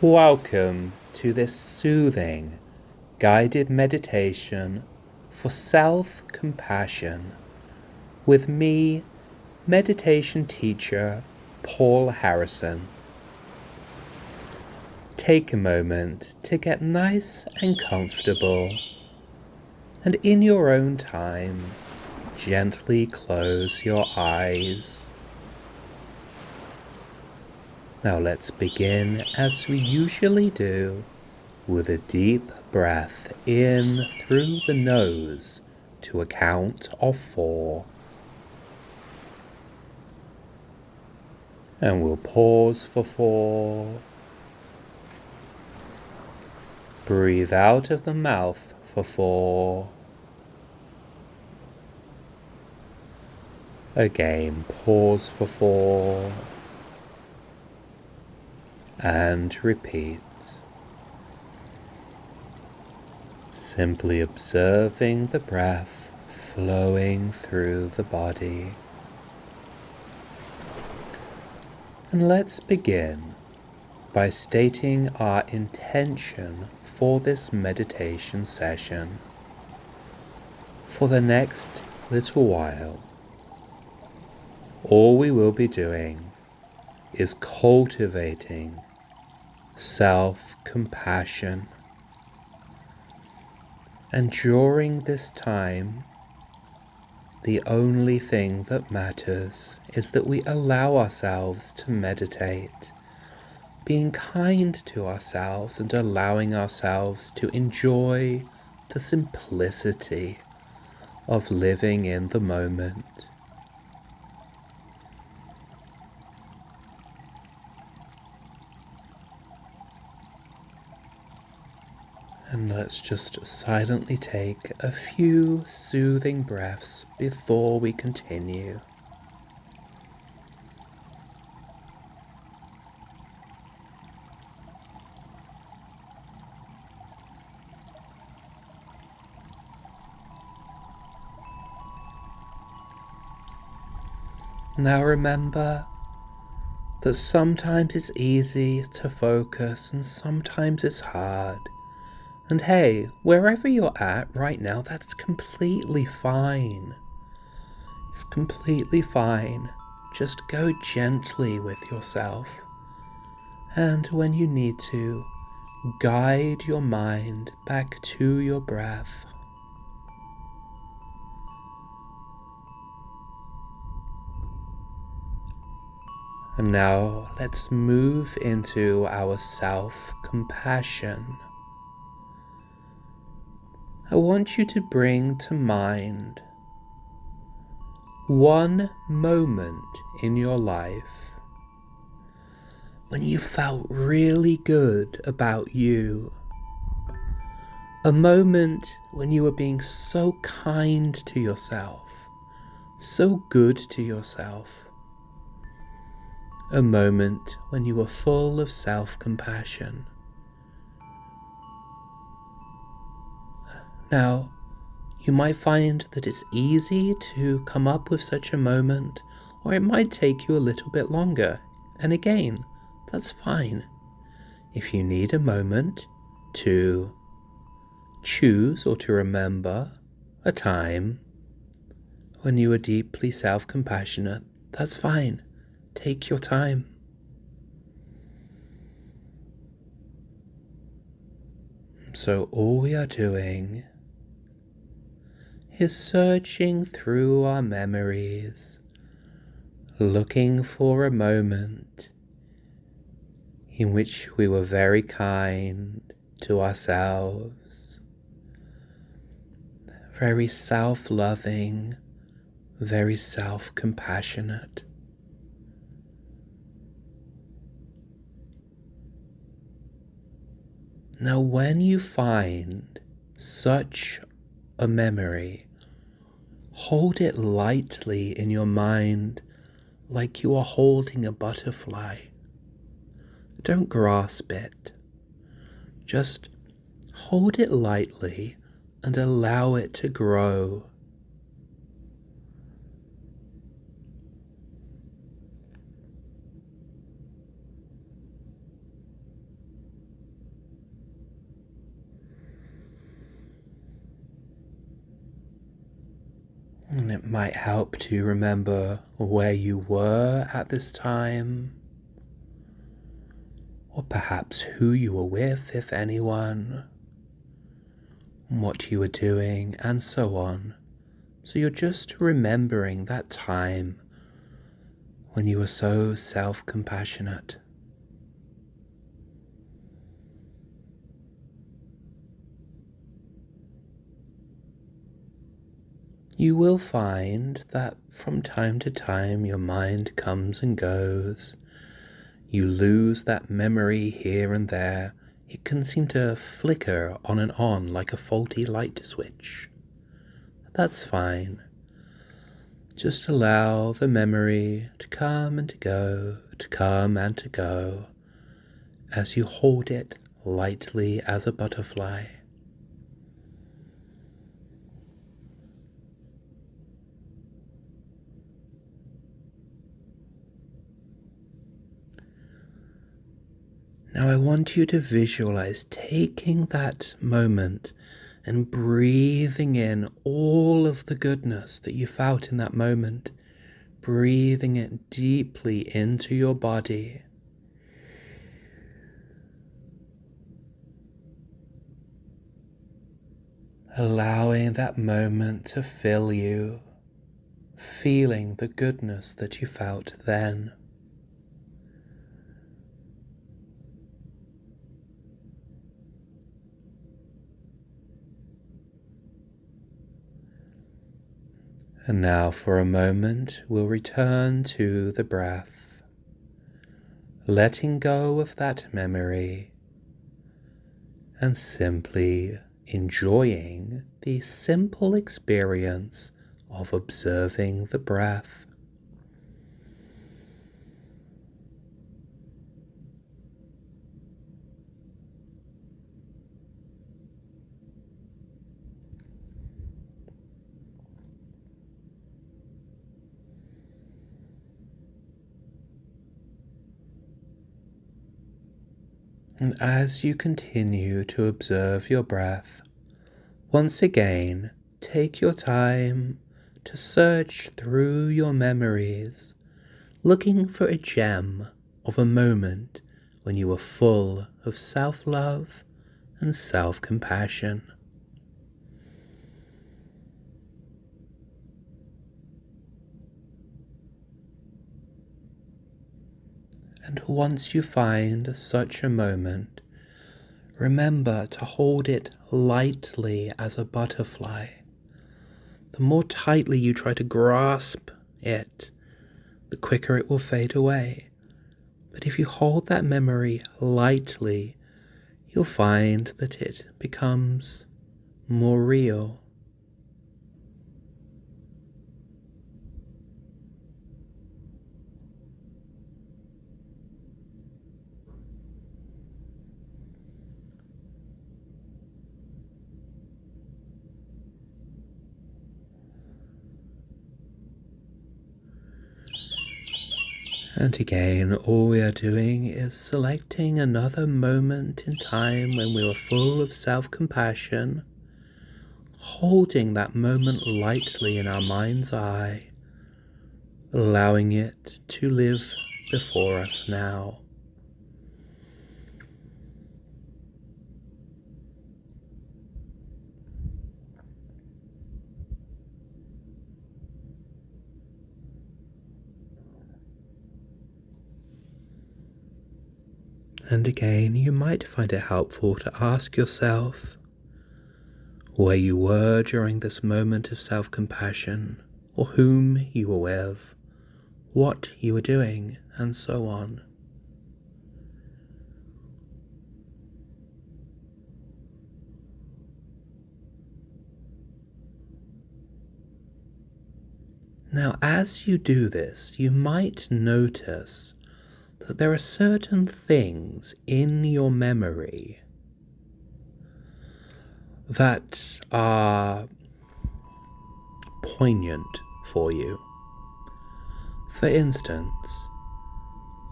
Welcome to this soothing, guided meditation for self-compassion with me, meditation teacher Paul Harrison. Take a moment to get nice and comfortable, and in your own time, gently close your eyes. Now let's begin as we usually do, with a deep breath in through the nose to a count of 4. And we'll pause for 4. Breathe out of the mouth for 4. Again, pause for 4. And repeat. Simply observing the breath flowing through the body. And let's begin by stating our intention for this meditation session. For the next little while, all we will be doing is cultivating self-compassion. And during this time, the only thing that matters is that we allow ourselves to meditate, being kind to ourselves and allowing ourselves to enjoy the simplicity of living in the moment. And let's just silently take a few soothing breaths before we continue. Now remember that sometimes it's easy to focus and sometimes it's hard. And hey, wherever you're at right now, that's completely fine. It's completely fine. Just go gently with yourself. And when you need to, guide your mind back to your breath. And now let's move into our self-compassion. I want you to bring to mind one moment in your life when you felt really good about you. A moment when you were being so kind to yourself, so good to yourself. A moment when you were full of self-compassion. Now, you might find that it's easy to come up with such a moment, or it might take you a little bit longer. And again, that's fine. If you need a moment to choose or to remember a time when you were deeply self-compassionate, that's fine. Take your time. So all we are doing is searching through our memories, looking for a moment in which we were very kind to ourselves, very self-loving, very self-compassionate. Now, when you find such a memory, hold it lightly in your mind like you are holding a butterfly. Don't grasp it. Just hold it lightly and allow it to grow. might help to remember where you were at this time, or perhaps who you were with, if anyone, what you were doing, and so on. So you're just remembering that time when you were so self-compassionate. You will find that from time to time your mind comes and goes. You lose that memory here and there. It can seem to flicker on and on like a faulty light switch. That's fine. Just allow the memory to come and to go, to come and to go, as you hold it lightly as a butterfly. Now I want you to visualize taking that moment and breathing in all of the goodness that you felt in that moment, breathing it deeply into your body. Allowing that moment to fill you, feeling the goodness that you felt then. And now for a moment we'll return to the breath, letting go of that memory and simply enjoying the simple experience of observing the breath. And as you continue to observe your breath, once again, take your time to search through your memories, looking for a gem of a moment when you were full of self-love and self-compassion. And once you find such a moment, remember to hold it lightly as a butterfly. The more tightly you try to grasp it, the quicker it will fade away. But if you hold that memory lightly, you'll find that it becomes more real. And again, all we are doing is selecting another moment in time when we were full of self-compassion, holding that moment lightly in our mind's eye, allowing it to live before us now. And again, you might find it helpful to ask yourself where you were during this moment of self-compassion, or whom you were with, what you were doing, and so on. Now, as you do this, you might notice that there are certain things in your memory that are poignant for you. For instance,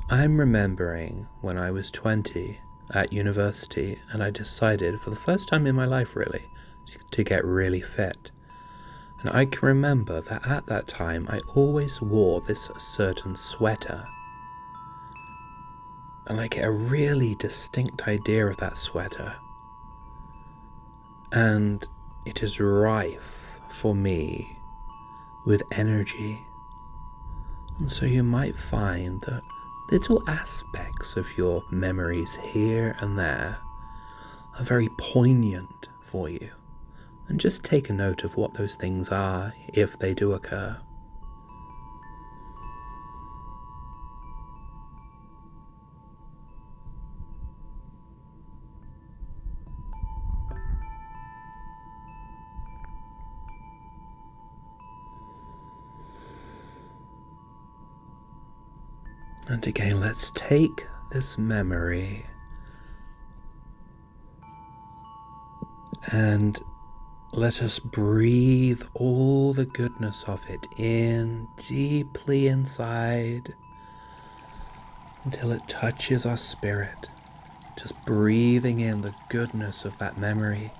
I'm remembering when I was 20 at university and I decided for the first time in my life really to get really fit. And I can remember that at that time I always wore this certain sweater. And I get a really distinct idea of that sweater. And it is rife for me with energy. And so you might find that little aspects of your memories here and there are very poignant for you. And just take a note of what those things are if they do occur. And again, let's take this memory and let us breathe all the goodness of it in deeply inside until it touches our spirit. Just breathing in the goodness of that memory.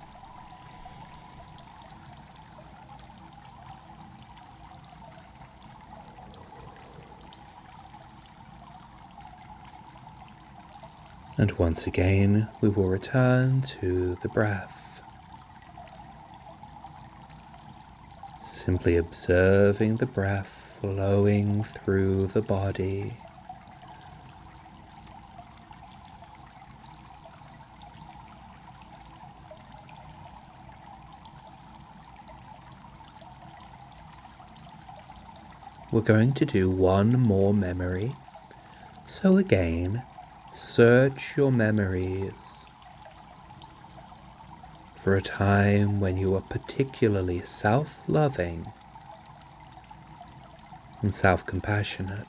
And once again, we will return to the breath. Simply observing the breath flowing through the body. We're going to do one more memory. So again, search your memories for a time when you were particularly self-loving and self-compassionate.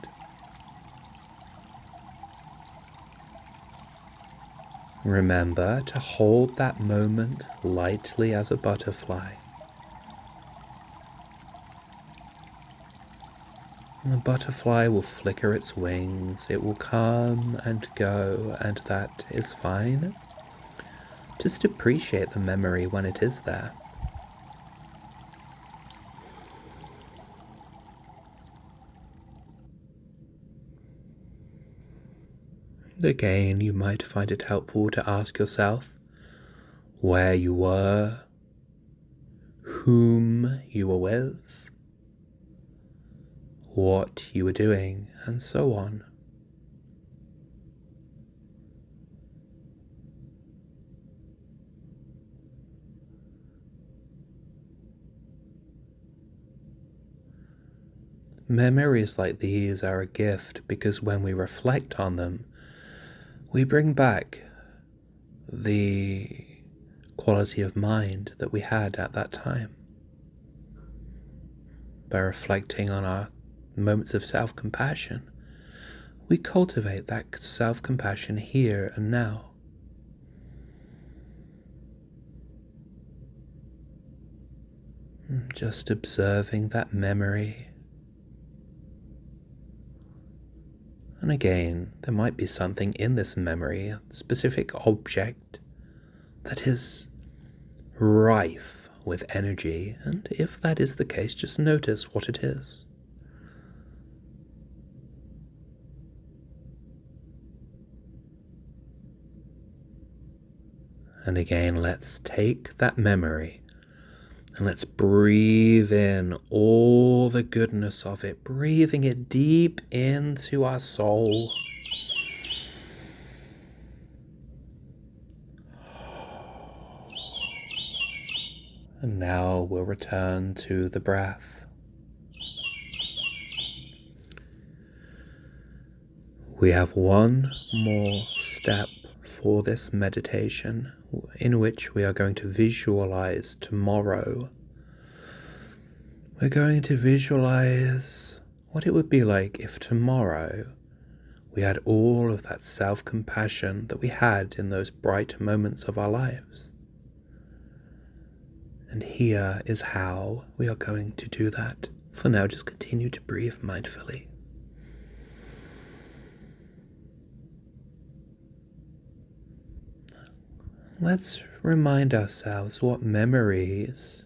Remember to hold that moment lightly as a butterfly. And the butterfly will flicker its wings, it will come and go, and that is fine. Just appreciate the memory when it is there. And again, you might find it helpful to ask yourself where you were, whom you were with, what you were doing, and so on. Memories like these are a gift because when we reflect on them, we bring back the quality of mind that we had at that time. By reflecting on our moments of self-compassion, we cultivate that self-compassion here and now. Just observing that memory. And again, there might be something in this memory, a specific object that is rife with energy, and if that is the case, just notice what it is. And again, let's take that memory and let's breathe in all the goodness of it, breathing it deep into our soul. And now we'll return to the breath. We have one more step for this meditation in which we are going to visualize tomorrow. We're going to visualize what it would be like if tomorrow we had all of that self-compassion that we had in those bright moments of our lives. And here is how we are going to do that. For now, just continue to breathe mindfully. Let's remind ourselves what memories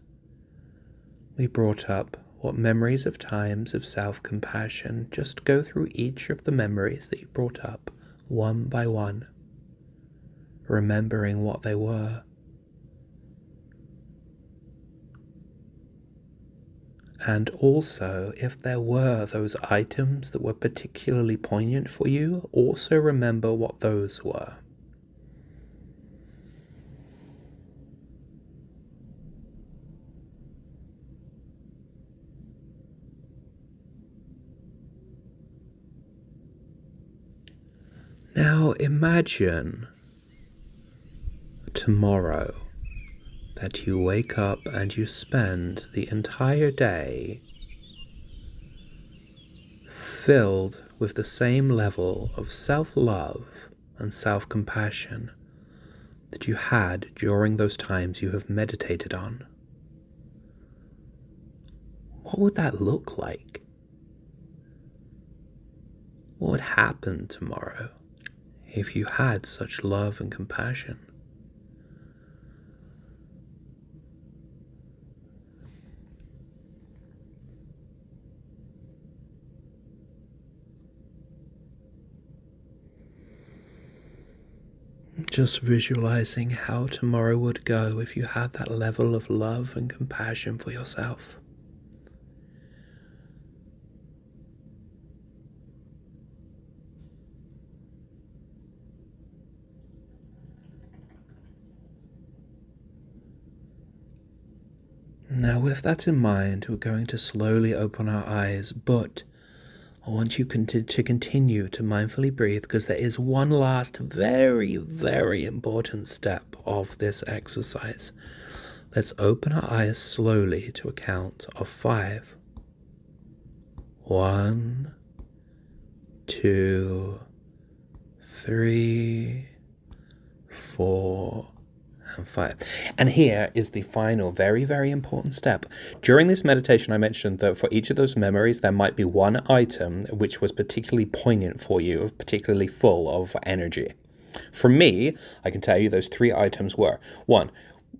we brought up what memories of times of self-compassion. Just go through each of the memories that you brought up, one by one, remembering what they were. And also, if there were those items that were particularly poignant for you, also remember what those were. Now imagine tomorrow that you wake up and you spend the entire day filled with the same level of self-love and self-compassion that you had during those times you have meditated on. What would that look like? What would happen tomorrow if you had such love and compassion? Just visualizing how tomorrow would go if you had that level of love and compassion for yourself. Now, with that in mind, we're going to slowly open our eyes, but I want you to continue to mindfully breathe, because there is one last very, very important step of this exercise. Let's open our eyes slowly to a count of 5. 1, 2, 3, 4, and 5. And here is the final, very, very important step. During this meditation, I mentioned that for each of those memories, there might be one item which was particularly poignant for you, particularly full of energy. For me, I can tell you those 3 items were: 1,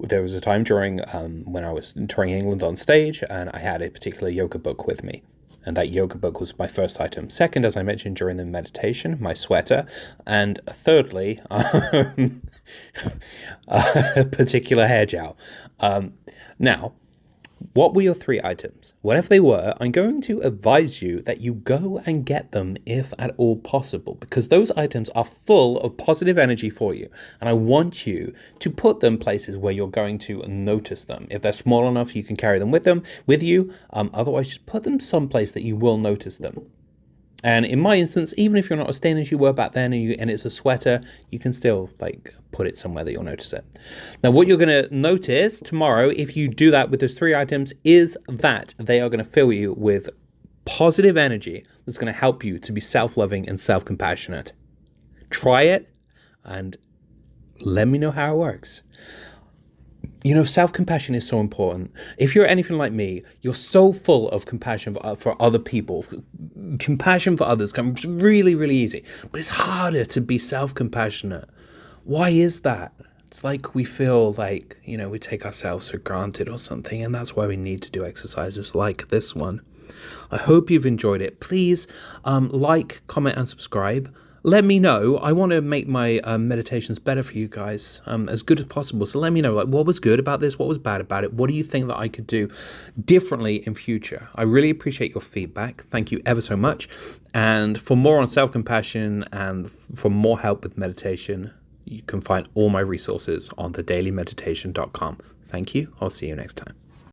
there was a time during when I was touring England on stage, and I had a particular yoga book with me. And that yoga book was my first item. Second, as I mentioned during the meditation, my sweater. And thirdly, a particular hair gel. Now, what were your 3 items? Whatever they were, I'm going to advise you that you go and get them if at all possible, because those items are full of positive energy for you. And I want you to put them places where you're going to notice them. If they're small enough, you can carry them with you. Otherwise, just put them someplace that you will notice them. And in my instance, even if you're not as thin as you were back then and it's a sweater, you can still put it somewhere that you'll notice it. Now, what you're going to notice tomorrow, if you do that with those 3 items, is that they are going to fill you with positive energy that's going to help you to be self-loving and self-compassionate. Try it and let me know how it works. You know, self-compassion is so important. If you're anything like me, you're so full of compassion for other people. Compassion for others comes really, really easy. But it's harder to be self-compassionate. Why is that? It's like we feel like, we take ourselves for granted or something. And that's why we need to do exercises like this one. I hope you've enjoyed it. Please like, comment, and subscribe. Let me know. I want to make my meditations better for you guys, as good as possible. So let me know, what was good about this? What was bad about it? What do you think that I could do differently in future? I really appreciate your feedback. Thank you ever so much. And for more on self-compassion and for more help with meditation, you can find all my resources on thedailymeditation.com. Thank you. I'll see you next time.